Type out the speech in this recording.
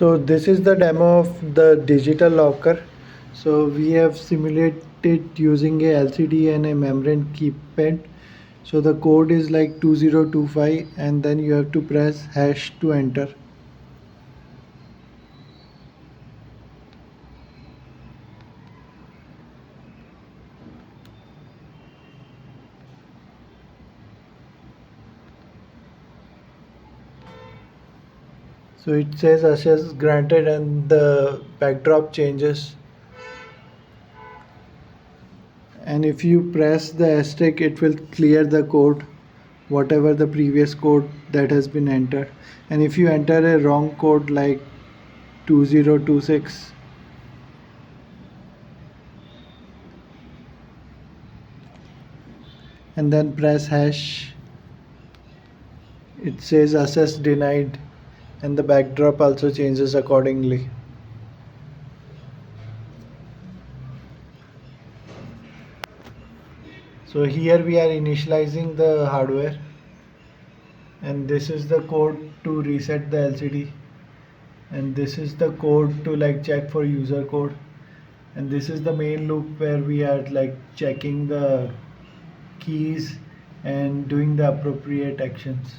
So this is the demo of the digital locker. So we have simulated using a LCD and a membrane keypad. So the code is like 2025 and then you have to press hash to enter. So it says access granted and the backdrop changes. And if you press the asterisk it will clear the code, whatever the previous code that has been entered. And if you enter a wrong code like 2026, and then press hash, it says access denied and the backdrop also changes accordingly. So here we are initializing the hardware, and this is the code to reset the LCD, and this is the code to like check for user code, and this is the main loop where we are like checking the keys and doing the appropriate actions.